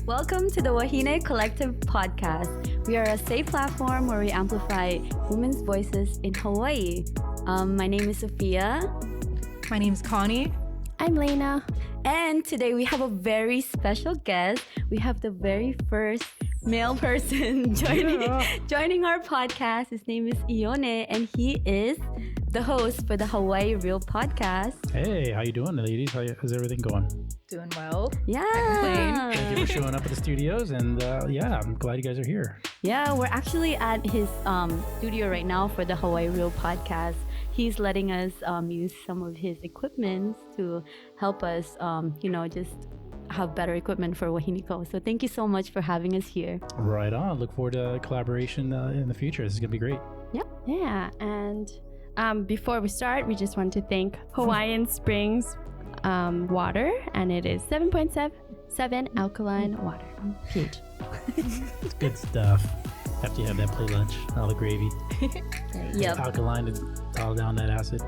Welcome to the Wāhine Collective Podcast. We are a safe platform where we amplify women's voices in Hawaii. My name is Sophia. My name is Connie. I'm Lena. And today we have a very special guest. We have the very first male person joining our podcast. His name is Ione, and he is the host for the Hawaii Real Podcast. Hey, how you doing, ladies? How's everything going? Doing well. Yeah. Thank you for showing up at the studios, and I'm glad you guys are here. Yeah, we're actually at his studio right now for the Hawaii Real Podcast. He's letting us use some of his equipment to help us, just have better equipment for WahineCo. So thank you so much for having us here. Right on. Look forward to collaboration in the future. This is going to be great. Yep. Yeah, and before we start, we just want to thank Hawaiian Springs water, and it is 7.7 alkaline water pH. It's good stuff. After you have that play lunch, all the gravy. Yep. Alkaline to dial down that acid.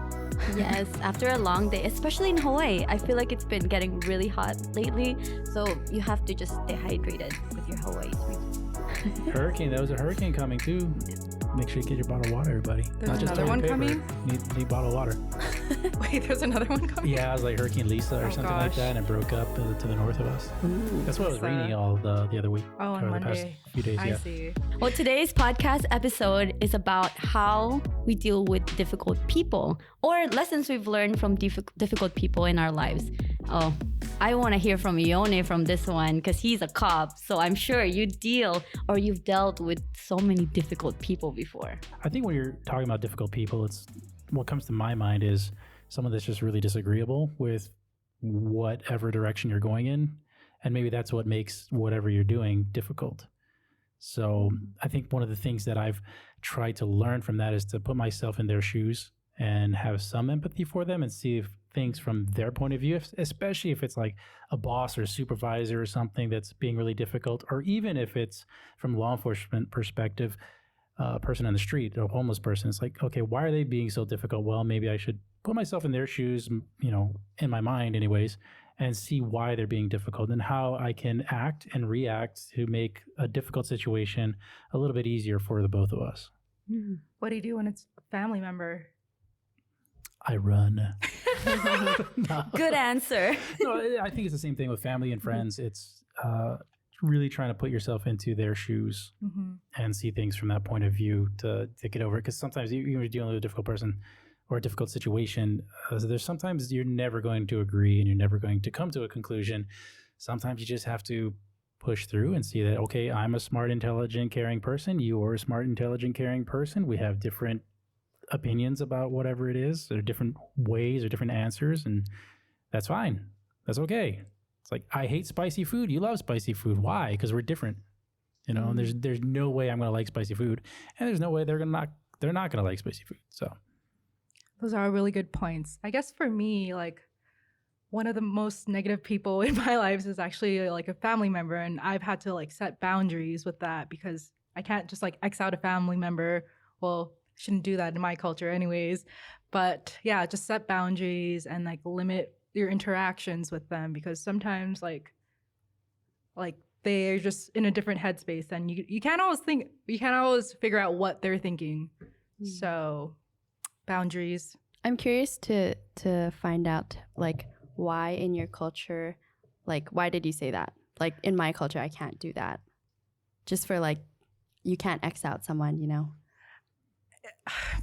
Yes, after a long day, especially in Hawaii, I feel like it's been getting really hot lately. So you have to just stay hydrated with your Hawaii drink. Hurricane. There was a hurricane coming too. Make sure you get your bottle of water, everybody. There's another one coming? Need bottle of water. Wait, there's another one coming? Yeah, it was like Hurricane Lisa or something like that, and it broke up to the north of us. Ooh. That's why it was raining all the other week. Oh, on or the past Monday. few days, I yeah. see. Well, today's podcast episode is about how we deal with difficult people or lessons we've learned from difficult people in our lives. Oh, I want to hear from Ione from this one because he's a cop. So I'm sure you've dealt with so many difficult people before. I think when you're talking about difficult people, it's what comes to my mind is someone that's just really disagreeable with whatever direction you're going in. And maybe that's what makes whatever you're doing difficult. So I think one of the things that I've tried to learn from that is to put myself in their shoes and have some empathy for them and see if things from their point of view, especially if it's like a boss or a supervisor or something that's being really difficult, or even if it's from law enforcement perspective, a person on the street, a homeless person. It's like, okay, why are they being so difficult? Well, maybe I should put myself in their shoes, in my mind anyways, and see why they're being difficult and how I can act and react to make a difficult situation a little bit easier for the both of us. What do you do when it's a family member? I run. No. Good answer. No, I think it's the same thing with family and friends. It's really trying to put yourself into their shoes and see things from that point of view to get over it. Because sometimes you're dealing with a difficult person or a difficult situation. There's sometimes you're never going to agree and you're never going to come to a conclusion. Sometimes you just have to push through and see that, okay, I'm a smart, intelligent, caring person. You are a smart, intelligent, caring person. We have different opinions about whatever it is, or different ways or different answers, and that's fine. That's okay. It's like, I hate spicy food. You love spicy food. Why? Because we're different. And there's no way I'm going to like spicy food, and there's no way they're not going to like spicy food. So Those are really good points. I guess for me, like, one of the most negative people in my life is actually like a family member, and I've had to like set boundaries with that because I can't just like X out a family member. Well, shouldn't do that in my culture anyways, but yeah, just set boundaries and like limit your interactions with them, because sometimes like they're just in a different headspace and you can't always figure out what they're thinking. So boundaries. I'm curious to find out like why in your culture, like why did you say that? Like in my culture, I can't do that. Just for like, you can't X out someone,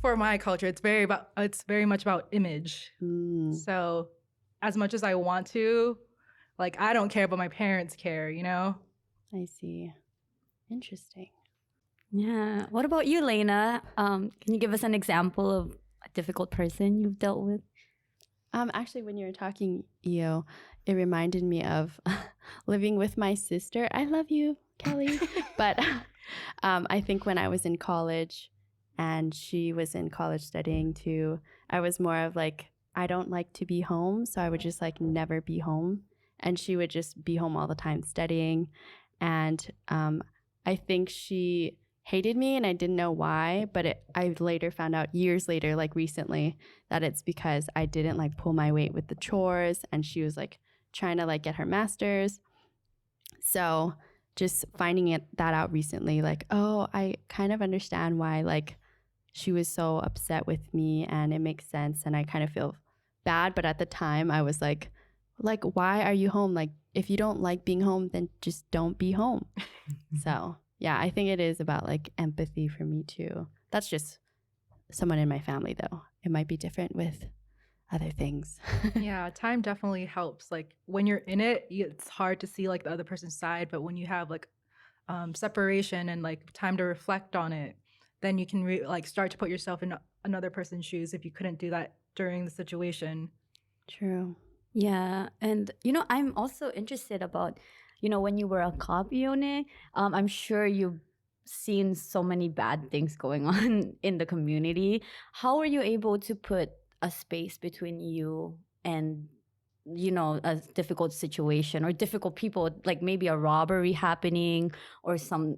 For my culture, it's very much about image. So as much as I want to, like, I don't care, but my parents care, I see. Interesting. Yeah. What about you, Lena? Can you give us an example of a difficult person you've dealt with? Actually, when you were talking, Io, it reminded me of living with my sister. I love you, Kelly. But I think when I was in college and she was in college studying too, I was more of like, I don't like to be home. So I would just like never be home. And she would just be home all the time studying. And I think she hated me and I didn't know why, but I later found out years later, like recently, that it's because I didn't like pull my weight with the chores and she was like trying to like get her master's. So just finding that out recently, like, oh, I kind of understand why like she was so upset with me, and it makes sense, and I kind of feel bad. But at the time I was like, why are you home? Like, if you don't like being home, then just don't be home. So yeah, I think it is about like empathy for me too. That's just someone in my family though. It might be different with other things. Yeah, time definitely helps. Like when you're in it, it's hard to see like the other person's side, but when you have like separation and like time to reflect on it, then you can like start to put yourself in another person's shoes if you couldn't do that during the situation. True. Yeah. And, you know, I'm also interested about, you know, when you were a cop, Ione, I'm sure you've seen so many bad things going on in the community. How are you able to put a space between you and, you know, a difficult situation or difficult people, like maybe a robbery happening or some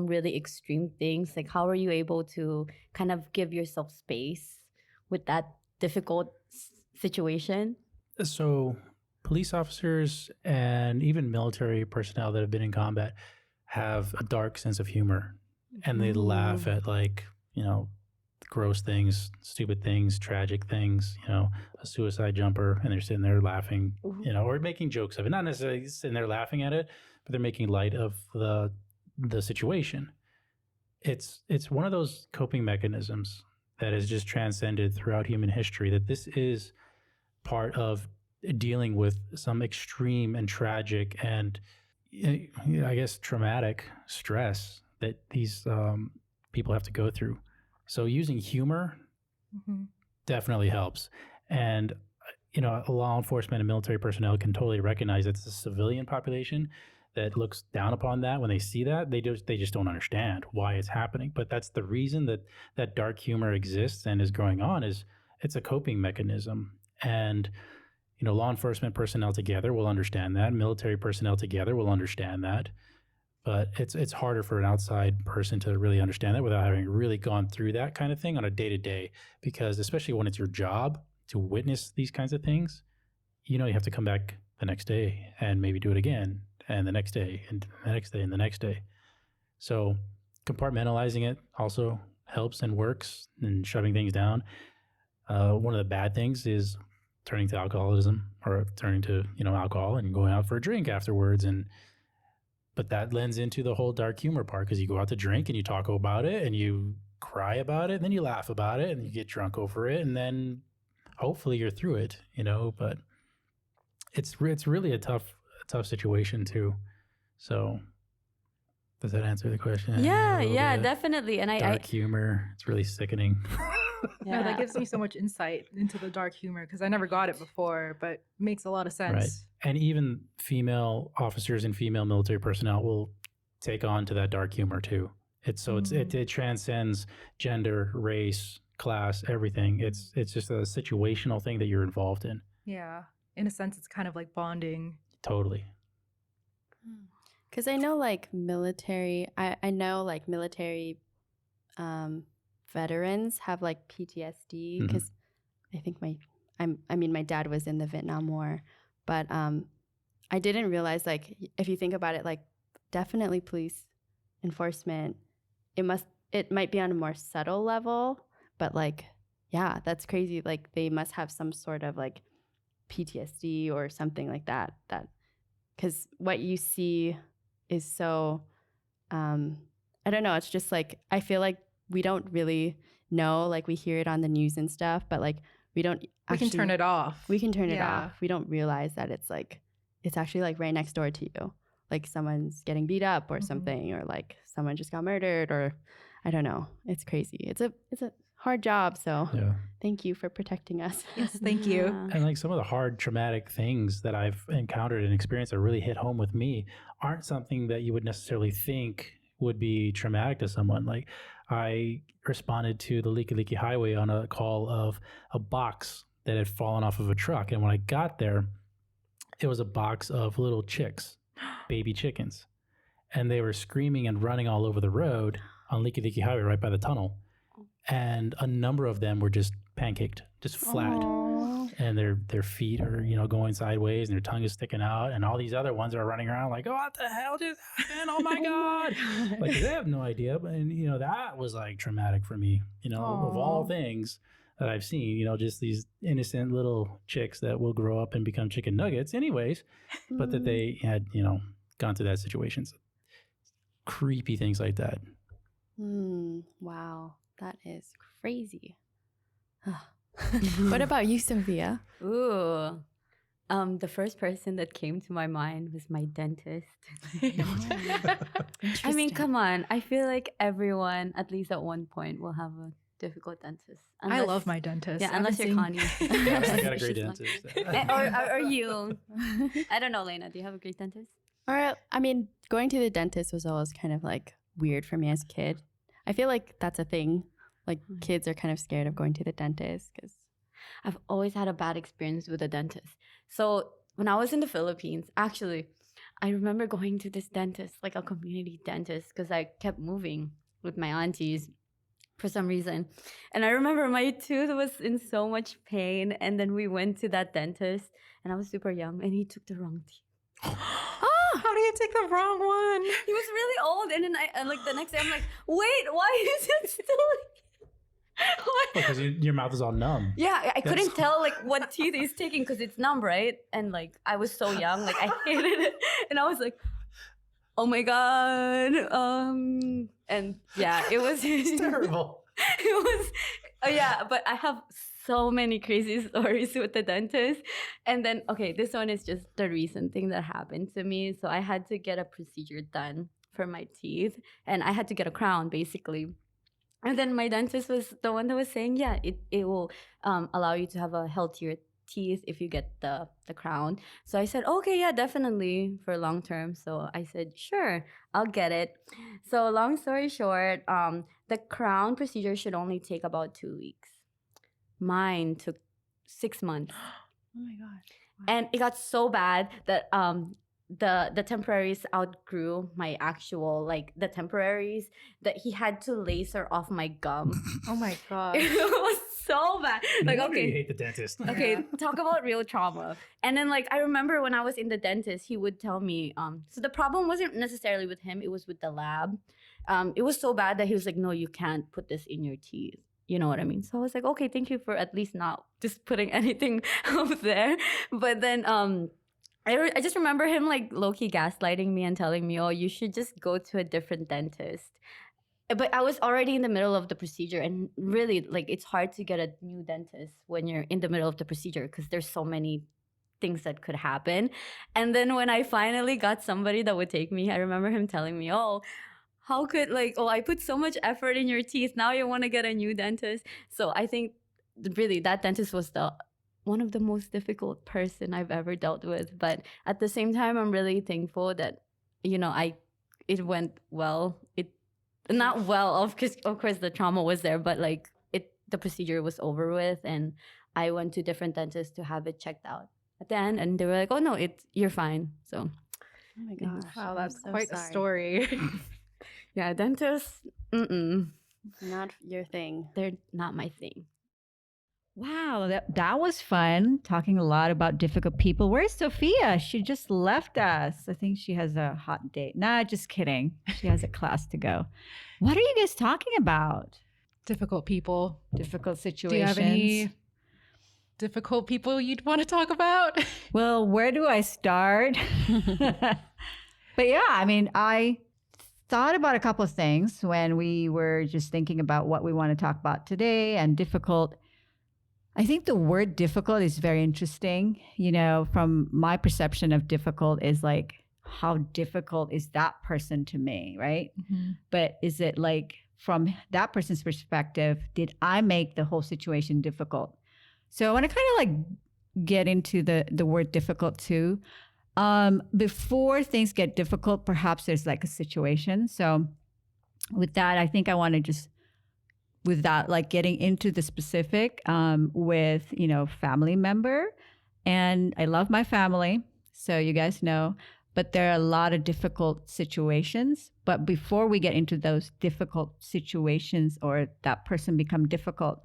really extreme things? Like, how are you able to kind of give yourself space with that difficult situation? So police officers and even military personnel that have been in combat have a dark sense of humor, and they laugh at, like, you know, gross things, stupid things, tragic things, you know, a suicide jumper, and they're sitting there laughing, you know, or making jokes of it. Not necessarily sitting there laughing at it, but they're making light of the situation. It's one of those coping mechanisms that has just transcended throughout human history, that this is part of dealing with some extreme and tragic and, I guess, traumatic stress that these people have to go through. So using humor definitely helps. And, you know, law enforcement and military personnel can totally recognize that it's a civilian population that looks down upon that. When they see that, they just don't understand why it's happening. But that's the reason that dark humor exists and is going on, is it's a coping mechanism. And, you know, law enforcement personnel together will understand that. Military personnel together will understand that. But it's harder for an outside person to really understand that without having really gone through that kind of thing on a day-to-day, because especially when it's your job to witness these kinds of things, you know, you have to come back the next day and maybe do it again, and the next day, and the next day, and the next day. So compartmentalizing it also helps and works, and shoving things down. One of the bad things is turning to alcoholism, or turning to, you know, alcohol and going out for a drink afterwards. But that lends into the whole dark humor part, because you go out to drink and you talk about it and you cry about it and then you laugh about it and you get drunk over it, and then hopefully you're through it, you know. But it's really a tough situation too. So does that answer the question? Yeah, definitely. And dark humor, it's really sickening. Yeah. No, that gives me so much insight into the dark humor, because I never got it before, but it makes a lot of sense. Right. And even female officers and female military personnel will take on to that dark humor too. It transcends gender, race, class, everything. It's just a situational thing that you're involved in. Yeah. In a sense, it's kind of like bonding. Totally. Because I know like military, I know like military veterans have like PTSD, because I think my dad was in the Vietnam War, but I didn't realize, like, if you think about it, like, definitely police enforcement, it might be on a more subtle level, but like, yeah, that's crazy. Like, they must have some sort of like PTSD or something like that, because what you see is so I don't know, it's just like, I feel like we don't really know, like, we hear it on the news and stuff, but like we can turn it off. We can turn it off. We don't realize that it's actually like right next door to you, like someone's getting beat up or something, or like someone just got murdered, or I don't know. It's crazy. It's a hard job, so thank you for protecting us. Yes, thank you. And like some of the hard traumatic things that I've encountered and experienced that really hit home with me aren't something that you would necessarily think would be traumatic to someone. Like, I responded to the Leaky Highway on a call of a box that had fallen off of a truck. And when I got there, it was a box of little chicks, baby chickens. And they were screaming and running all over the road on Leaky Highway right by the tunnel. And a number of them were just pancaked, just flat. and their feet are, going sideways and their tongue is sticking out, and all these other ones are running around like, oh, what the hell just happened? Oh my God. Like, they have no idea. But, and, that was like traumatic for me, of all things that I've seen, just these innocent little chicks that will grow up and become chicken nuggets anyways, but that they had, gone through that situation. So, creepy things like that. Wow. That is crazy. What about you, Sophia? Ooh. The first person that came to my mind was my dentist. I mean, come on. I feel like everyone, at least at one point, will have a difficult dentist. I love my dentist. Yeah, unless you're Connie. I got a great dentist. or you. I don't know, Lena. Do you have a great dentist? Or, I mean, going to the dentist was always kind of like weird for me as a kid. I feel like that's a thing. Like, kids are kind of scared of going to the dentist because I've always had a bad experience with a dentist. So when I was in the Philippines, actually, I remember going to this dentist, like a community dentist, because I kept moving with my aunties for some reason. And I remember my tooth was in so much pain. And then we went to that dentist, and I was super young, and he took the wrong teeth. How do you take the wrong one? He was really old. And then I like the next day, I'm like, wait, why is it still because your mouth is all numb. Yeah, I couldn't tell like what teeth he's taking because it's numb, right? And like I was so young, like I hated it, and I was like, "Oh my God!" And yeah, it was it's terrible. It was, yeah. But I have so many crazy stories with the dentist, and then okay, this one is just the recent thing that happened to me. So I had to get a procedure done for my teeth, and I had to get a crown, basically. And then my dentist was the one that was saying, yeah, it will allow you to have a healthier teeth if you get the crown. So I said, okay, yeah, definitely for long term. So I said, sure, I'll get it. So long story short, the crown procedure should only take about 2 weeks. Mine took 6 months. Oh my God. Wow. And it got so bad that the temporaries outgrew my actual, like the temporaries, that he had to laser off my gum. Oh my God. It was so bad. Like, No wonder okay. you hate the dentist. Okay, talk about real trauma. And then like I remember when I was in the dentist, he would tell me, so the problem wasn't necessarily with him, it was with the lab. It was so bad that he was like, no, you can't put this in your teeth. You know what I mean? So I was like, okay, thank you for at least not just putting anything up there. But then I just remember him like low-key gaslighting me and telling me, oh, you should just go to a different dentist. But I was already in the middle of the procedure, and really, like, it's hard to get a new dentist when you're in the middle of the procedure because there's so many things that could happen. And then when I finally got somebody that would take me, I remember him telling me, oh, how could, like, oh, I put so much effort in your teeth. Now you want to get a new dentist. So I think really that dentist was one of the most difficult person I've ever dealt with. But at the same time, I'm really thankful that, it went well. Not well, of course the trauma was there, but like the procedure was over with, and I went to different dentists to have it checked out at the end, and they were like, oh no, you're fine. So oh my gosh. Wow, that's I'm so quite a sorry. story. yeah, dentists, Not your thing. they're not my thing. Wow, that was fun, talking a lot about difficult people. Where's Sophia? She just left us. I think she has a hot date. Nah, just kidding. She has a class to go. What are you guys talking about? Difficult people. Difficult Do situations. you have any difficult people you'd want to talk about? Well, where do I start? But yeah, I mean, I thought about a couple of things when we were just thinking about what we want to talk about today, and difficult. I think the word difficult is very interesting. From my perception of difficult is like, how difficult is that person to me, right? Mm-hmm. But is it like, from that person's perspective, did I make the whole situation difficult? So I want to kind of like get into the word difficult too. Before things get difficult, perhaps there's like a situation. So with that, I think I want to just, without like getting into the specific, with, family member. And I love my family, so you guys know, but there are a lot of difficult situations. But before we get into those difficult situations or that person become difficult,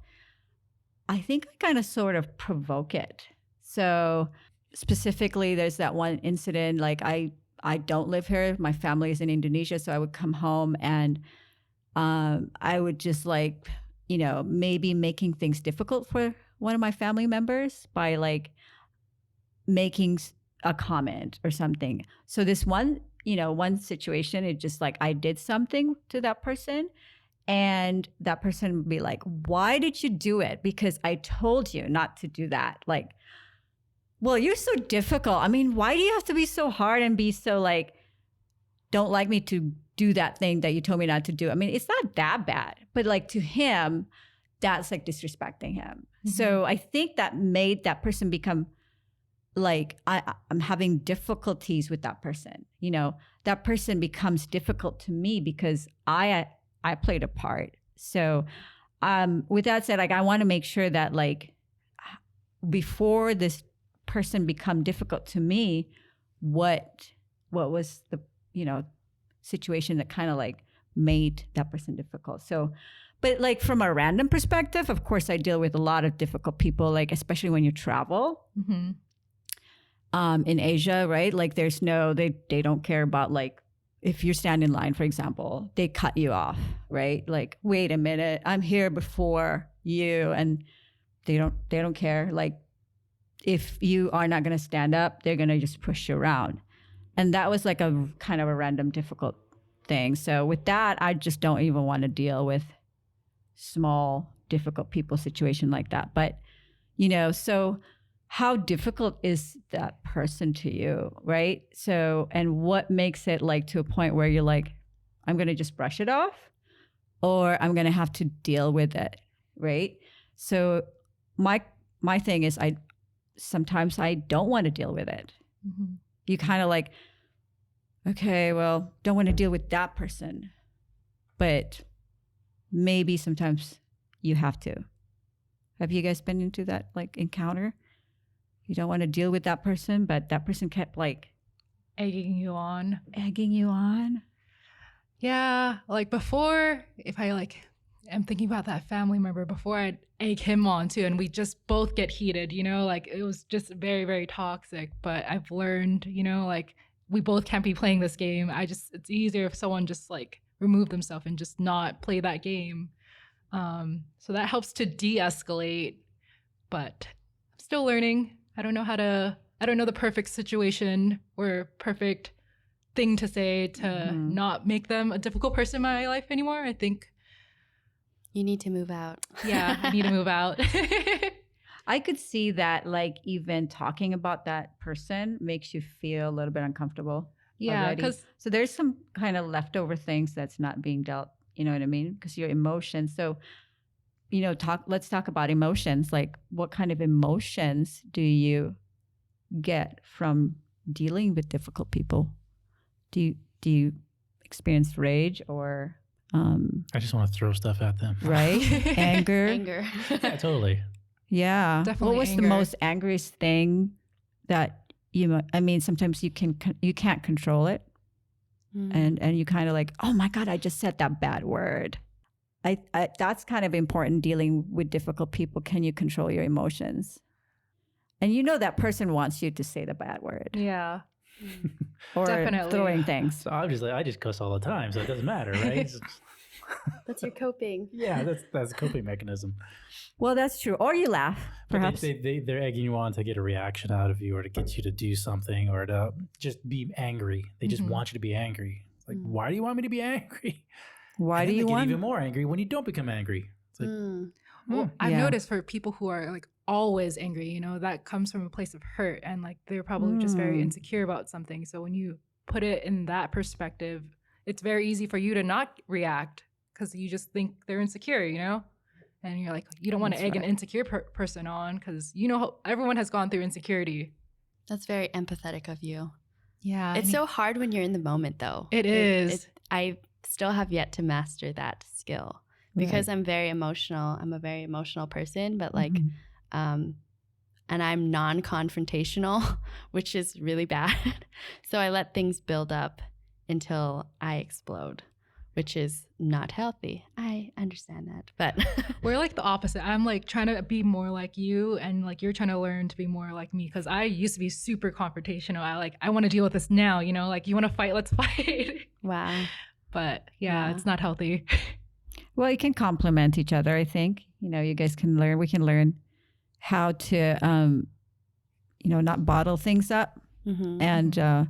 I think I kind of sort of provoke it. So specifically, there's that one incident, like I don't live here. My family is in Indonesia. So I would come home and I would just like, maybe making things difficult for one of my family members by like making a comment or something. So this one situation, it just like I did something to that person. And that person would be like, why did you do it? Because I told you not to do that. Like, well, you're so difficult. I mean, why do you have to be so hard and be so like, don't like me to do that thing that you told me not to do? I mean, it's not that bad. But like to him, that's like disrespecting him. Mm-hmm. So I think that made that person become like, I'm having difficulties with that person. That person becomes difficult to me because I played a part. So with that said, like I want to make sure that like before this person become difficult to me, what was the situation that kind of like made that person difficult. So but like from a random perspective, of course I deal with a lot of difficult people, like especially when you travel. Mm-hmm. In Asia, right? Like there's they don't care about like if you stand in line, for example, they cut you off, right? Like, wait a minute, I'm here before you, and they don't care. Like, if you are not going to stand up, they're going to just push you around, and that was like a kind of a random difficult thing. So with that, I just don't even want to deal with small difficult people situation like that. But so how difficult is that person to you, right? So, and what makes it like to a point where you're like, I'm going to just brush it off, or I'm going to have to deal with it, right? So my thing is sometimes I don't want to deal with it. Mm-hmm. You kind of like, okay, well, don't want to deal with that person, but maybe sometimes you have to. Have you guys been into that like encounter? You don't want to deal with that person, but that person kept like egging you on. Yeah. Like before, if I like am thinking about that family member, before I'd egg him on too, and we just both get heated, like it was just very, very toxic. But I've learned, like we both can't be playing this game. It's easier if someone just like remove themselves and just not play that game. So that helps to de-escalate, but I'm still learning. I don't know the perfect situation or perfect thing to say to not make them a difficult person in my life anymore. I think you need to move out. Yeah, I need to move out. I could see that like even talking about that person makes you feel a little bit uncomfortable. Yeah, because so there's some kind of leftover things that's not being dealt, you know what I mean? Because your emotions. So let's talk about emotions. Like what kind of emotions do you get from dealing with difficult people? Do you experience rage or I just want to throw stuff at them. Right? Anger. Yeah, totally. Yeah. Definitely. What was the most angriest thing that sometimes you can't control it. And you kind of like, oh my God, I just said that bad word. I that's kind of important dealing with difficult people. Can you control your emotions? And that person wants you to say the bad word. Yeah. Or definitely throwing things. So obviously I just cuss all the time, so it doesn't matter, right? That's your coping. Yeah, that's a coping mechanism. Well, that's true. Or you laugh, perhaps. They're egging you on to get a reaction out of you, or to get you to do something, or to just be angry. They just want you to be angry. It's like, why do you want me to be angry? Why and do you get want even more angry when you don't become angry? It's like, well, I've noticed for people who are like always angry, that comes from a place of hurt, and like they're probably just very insecure about something. So when you put it in that perspective, it's very easy for you to not react because you just think they're insecure, and you're like, you don't want to egg an insecure person on because everyone has gone through insecurity. That's very empathetic of you. Yeah. It's so hard when you're in the moment, though. It is. I still have yet to master that skill because I'm very emotional. I'm a very emotional person, but like, and I'm non-confrontational, which is really bad. So I let things build up until I explode, which is not healthy. I understand that, but We're like the opposite. I'm like trying to be more like you, and like you're trying to learn to be more like me, because I used to be super confrontational. I want to deal with this now, you know, like you want to fight, let's fight. wow. But yeah, Yeah. it's not healthy. Well, you can complement each other, I think. You know, you guys can learn, we can learn how to, you know, not bottle things up. Mhm. And,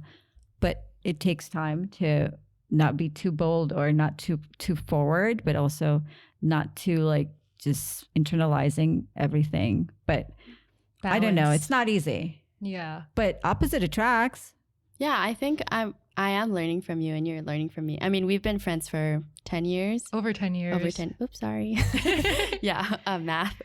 but it takes time to not be too bold or not too forward, but also not too like just internalizing everything. But I don't know. Balance. It's not easy, Yeah. but opposite attracts. Yeah, I think I am learning from you and you're learning from me. I mean, we've been friends for 10 years. Over 10 years. Over 10. Oops, sorry. Yeah, math.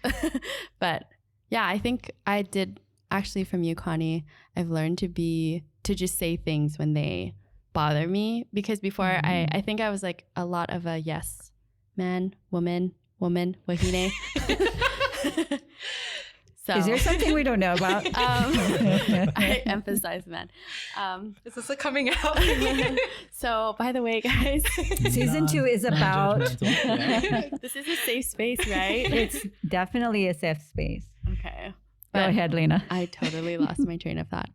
But yeah, I think I did actually from you, Connie. I've learned to just say things when they bother me, because before I think I was like a lot of a yes man, woman, wahine. So Is there something we don't know about? I emphasize man. Is this a coming out? So by the way, guys, Season 2 is about. Non-judgmental, yeah. this is a safe space, right? It's definitely a safe space. Okay. Go ahead, Lena. I totally lost my train of thought.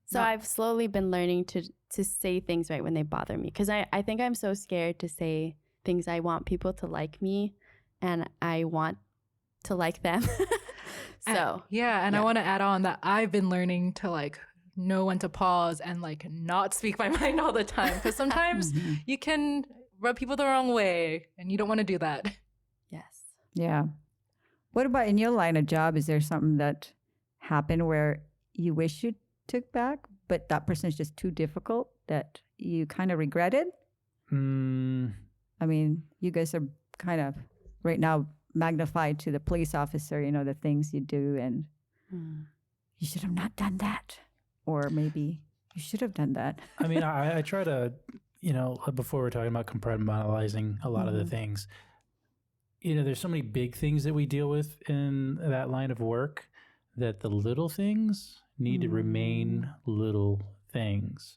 So I've slowly been learning to say things right when they bother me, because I think I'm so scared to say things. I want people to like me and I want to like them. So yeah, and I want to add on that I've been learning to like know when to pause and like not speak my mind all the time, because sometimes you can rub people the wrong way and you don't want to do that. yes. Yeah. What about in your line of job? Is there something that happened where you wish you took back, but that person is just too difficult that you kind of regretted? Mm, I mean, you guys are kind of right now magnified to the police officer, you know, the things you do, and you should have not done that. Or maybe you should have done that. I mean, I try to, you know, before we're talking about compartmentalizing a lot of the things, you know, there's so many big things that we deal with in that line of work that the little things need to remain little things.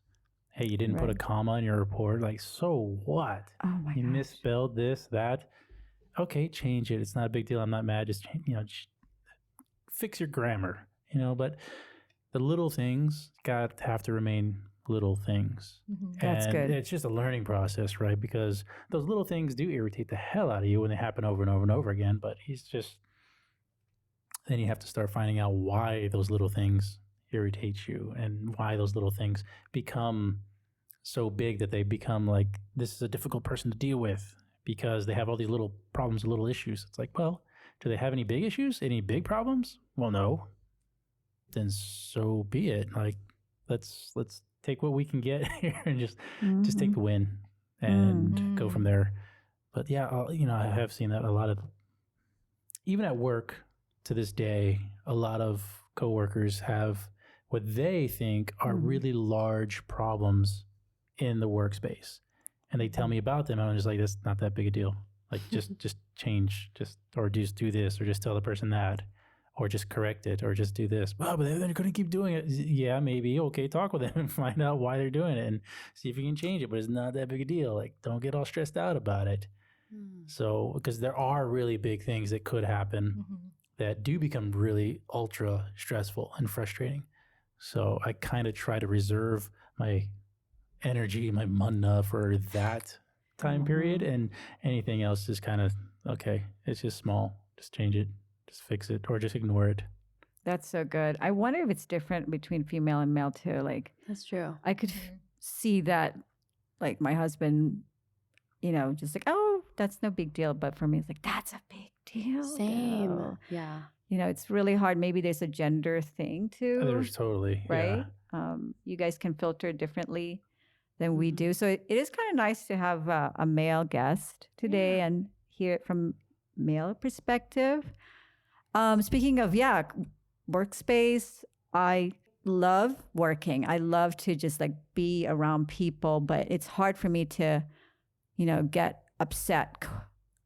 Hey, you didn't put a comma in your report. Like, so what? Oh my You gosh. misspelled this, that. Okay, change it. It's not a big deal. I'm not mad. Just, you know, just fix your grammar, you know, but the little things have to remain little things. That's And good. it's just a learning process, right? Because those little things do irritate the hell out of you when they happen over and over and over again. But then you have to start finding out why those little things irritate you and why those little things become so big that they become like, this is a difficult person to deal with because they have all these little problems, little issues. It's like, well, do they have any big issues? Any big problems? Well, no. Then so be it. Like, let's take what we can get here and just take the win and go from there. But yeah, I have seen that a lot of, even at work to this day, a lot of coworkers have what they think are really large problems in the workspace. And they tell me about them, and I'm just like, that's not that big a deal. Like, just change, or just do this, or just tell the person that, or just correct it, or just do this. Well, but they're going to keep doing it. Yeah, maybe. Okay, talk with them and find out why they're doing it and see if you can change it. But it's not that big a deal. Like, don't get all stressed out about it. So, because there are really big things that could happen that do become really ultra stressful and frustrating. So I kind of try to reserve my energy, my mana for that time period, and anything else is kind of, okay, it's just small. Just change it, just fix it, or just ignore it. That's so good. I wonder if it's different between female and male too. Like, That's true. I could see that, like my husband, just like, oh, that's no big deal. But for me, it's like, that's a big deal. Same. though. Yeah. It's really hard. Maybe there's a gender thing too. There's totally, right? yeah. You guys can filter differently than we do. So it is kind of nice to have a male guest today and hear it from male perspective. Speaking of, workspace, I love working. I love to just like be around people, but it's hard for me to, get upset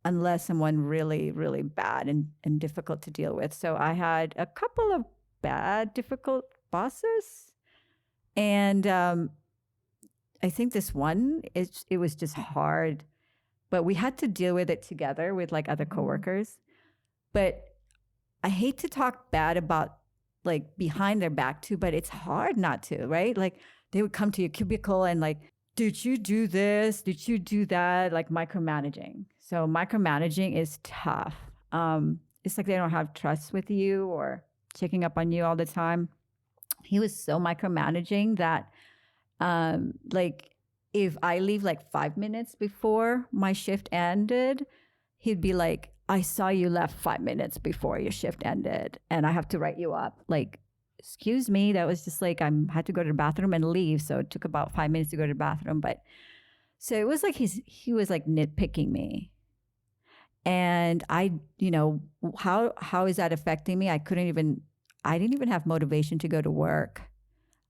unless someone really, really bad and difficult to deal with. So I had a couple of bad, difficult bosses. And I think this one, it was just hard, but we had to deal with it together with like other coworkers. But I hate to talk bad about like behind their back too, but it's hard not to, right? Like they would come to your cubicle and like, did you do this? Did you do that? Like micromanaging. So micromanaging is tough. It's like they don't have trust with you or checking up on you all the time. He was so micromanaging that like if I leave like 5 minutes before my shift ended, he'd be like, I saw you left 5 minutes before your shift ended and I have to write you up. Like, excuse me, that was just like I had to go to the bathroom and leave. So it took about 5 minutes to go to the bathroom. But so it was like he was like nitpicking me. And I, how is that affecting me? I didn't even have motivation to go to work.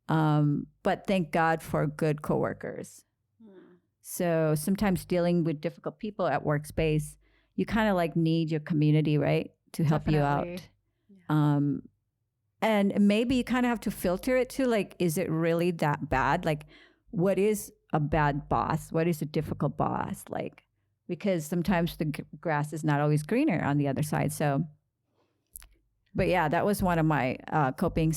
But thank God for good coworkers. So sometimes dealing with difficult people at workspace, you kind of like need your community, right? To help you out. Yeah. And maybe you kind of have to filter it too. Like, is it really that bad? Like, what is a bad boss? What is a difficult boss? Like, because sometimes the grass is not always greener on the other side. So, but yeah, that was one of my coping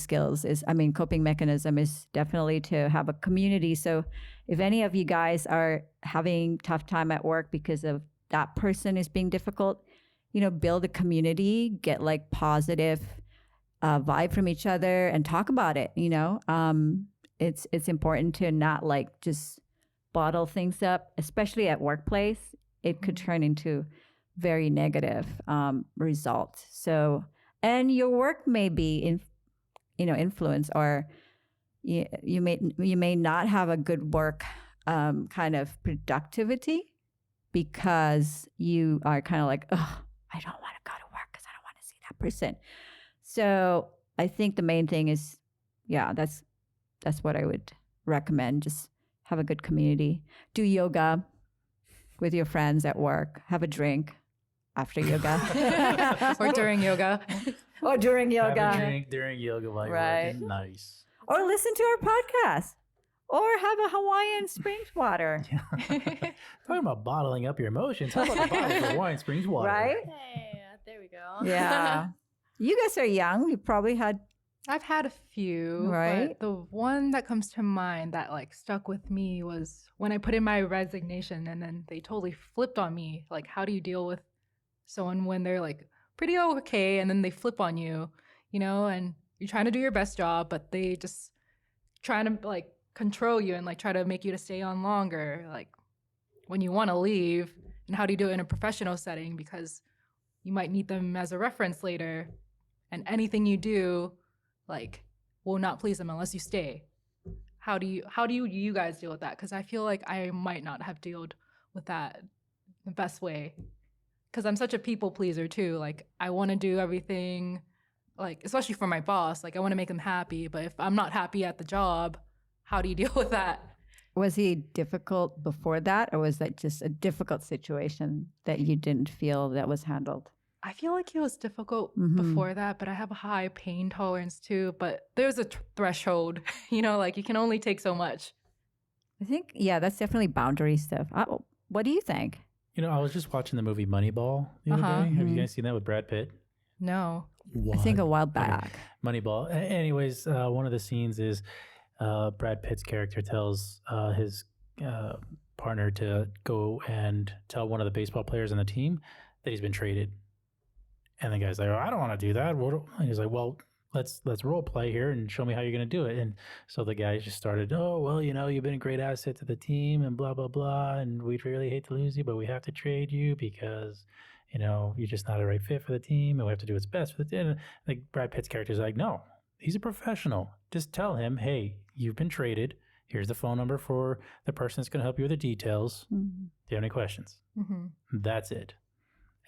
mechanism is definitely to have a community. So if any of you guys are having tough time at work because of that person is being difficult, build a community, get like positive vibe from each other and talk about it. It's important to not like just bottle things up, especially at workplace. It could turn into very negative results. So, and your work may be influence, or you may not have a good work kind of productivity because you are kind of like, oh, I don't want to go to work because I don't want to see that person. So I think the main thing is, that's what I would recommend. Just have a good community. Do yoga with your friends at work. Have a drink after yoga. Or during yoga. Or during yoga. Have a drink during yoga while you're working. Nice. Or listen to our podcast. Or have a Hawaiian Springs water. Talking about bottling up your emotions. How about a bottle of Hawaiian Springs water? Right? Hey, there we go. Yeah. You guys are young. You probably had... I've had a few, right? But the one that comes to mind that like stuck with me was when I put in my resignation and then they totally flipped on me. Like, how do you deal with someone when they're like pretty okay and then they flip on you, and you're trying to do your best job, but they just trying to like control you and like try to make you to stay on longer, like when you want to leave. And how do you do it in a professional setting, because you might need them as a reference later, and anything you do like will not please them unless you stay. How do you guys deal with that? Because I feel like I might not have dealt with that the best way, because I'm such a people pleaser too. Like, I want to do everything, like especially for my boss, like I want to make them happy, but if I'm not happy at the job, how do you deal with that? Was he difficult before that, or was that just a difficult situation that you didn't feel that was handled? I feel like he was difficult before that, but I have a high pain tolerance too. But there's a threshold, like you can only take so much. I think, that's definitely boundary stuff. What do you think? I was just watching the movie Moneyball the other day. Have you guys seen that with Brad Pitt? No. I think a while back. Moneyball. Anyways, one of the scenes is Brad Pitt's character tells his partner to go and tell one of the baseball players on the team that he's been traded. And the guy's like, oh, I don't want to do that. And he's like, well, let's role play here and show me how you're going to do it. And so the guy just started, oh, well, you've been a great asset to the team and blah, blah, blah. And we'd really hate to lose you, but we have to trade you because, you're just not a right fit for the team and we have to do what's best for the team. And like Brad Pitt's character is like, no, he's a professional. Just tell him, hey, you've been traded. Here's the phone number for the person that's going to help you with the details. Do you have any questions? That's it.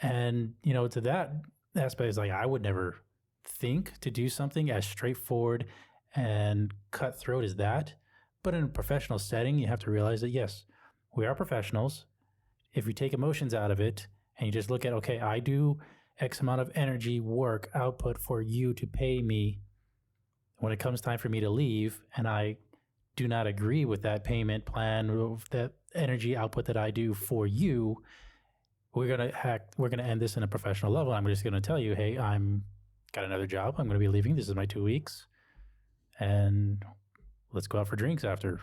And, to that aspect is like, I would never think to do something as straightforward and cutthroat as that. But in a professional setting, you have to realize that, yes, we are professionals. If you take emotions out of it and you just look at, okay, I do X amount of energy, work, output for you to pay me. When it comes time for me to leave and I do not agree with that payment plan, or that energy output that I do for you, we're gonna end this in a professional level. I'm just gonna tell you, hey, I'm got another job. I'm gonna be leaving. This is my 2 weeks, and let's go out for drinks after,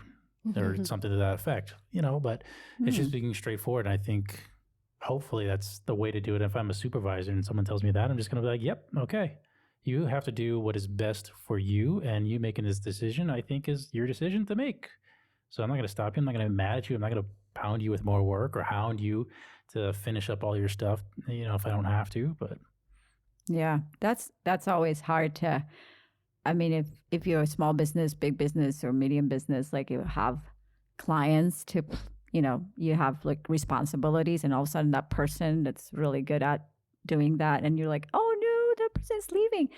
or something to that effect. But it's just being straightforward. And I think hopefully that's the way to do it. If I'm a supervisor and someone tells me that, I'm just gonna be like, yep, okay. You have to do what is best for you, and you making this decision, I think, is your decision to make. So I'm not going to stop you. I'm not going to be mad at you. I'm not going to pound you with more work or hound you to finish up all your stuff, if I don't have to. But Yeah, that's always hard to. I mean, if you're a small business, big business, or medium business, like you have clients to, you have like responsibilities, and all of a sudden that person that's really good at doing that, and you're like, oh no, that person's leaving.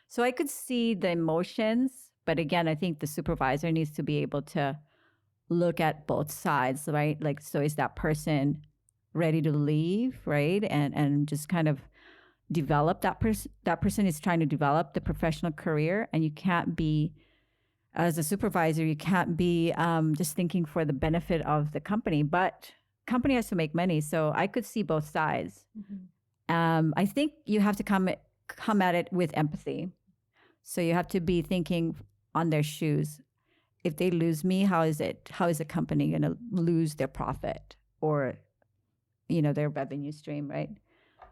So I could see the emotions, but again, I think the supervisor needs to be able to look at both sides, right? Like, so is that person ready to leave, right? And just kind of develop that person. That person is trying to develop the professional career, and you can't be, as a supervisor, you can't be just thinking for the benefit of the company, but company has to make money. So I could see both sides. I think you have to come at it with empathy. So you have to be thinking on their shoes. If they lose me, how is the company going to lose their profit or, their revenue stream, right?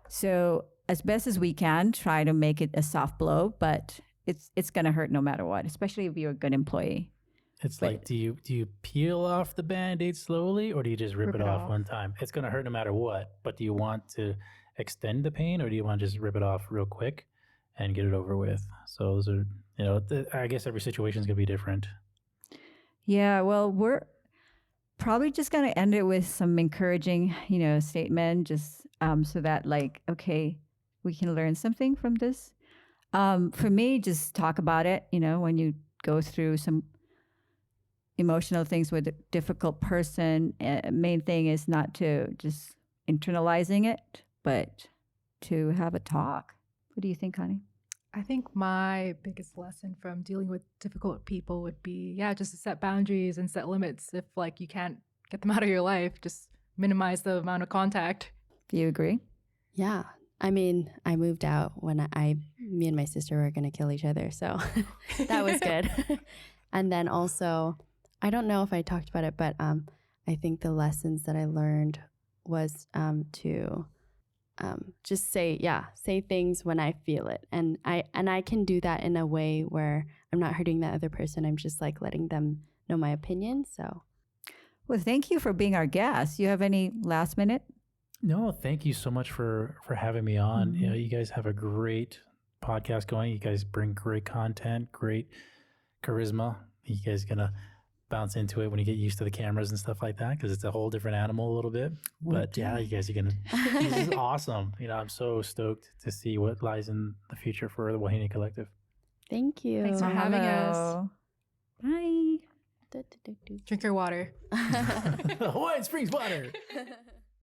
So as best as we can, try to make it a soft blow, but it's going to hurt no matter what, especially if you're a good employee. It's like, do you peel off the Band-Aid slowly, or do you just rip it off one time? It's going to hurt no matter what, but do you want to extend the pain, or do you want to just rip it off real quick and get it over with? So those are, I guess every situation is going to be different. Yeah, well, we're probably just going to end it with some encouraging, statement, just so that like, okay, we can learn something from this. For me, just talk about it, when you go through some emotional things with a difficult person. Main thing is not to just internalizing it, but to have a talk. What do you think, honey? I think my biggest lesson from dealing with difficult people would be, just to set boundaries and set limits. If like you can't get them out of your life, just minimize the amount of contact. Do you agree? Yeah. I mean, I moved out when me and my sister were going to kill each other. So that was good. And then also, I don't know if I talked about it, but I think the lessons that I learned was to just say things when I feel it. And I can do that in a way where I'm not hurting that other person. I'm just like letting them know my opinion. So, well, thank you for being our guest. You have any last minute? No, thank you so much for having me on. You guys have a great podcast going. You guys bring great content, great charisma. You guys gonna bounce into it when you get used to the cameras and stuff like that, because it's a whole different animal a little bit. But yeah, you guys are gonna. This is awesome. I'm so stoked to see what lies in the future for the Wāhine Collective. Thank you. Thanks for having us. Bye. Drink your water. Hawaiian Springs water.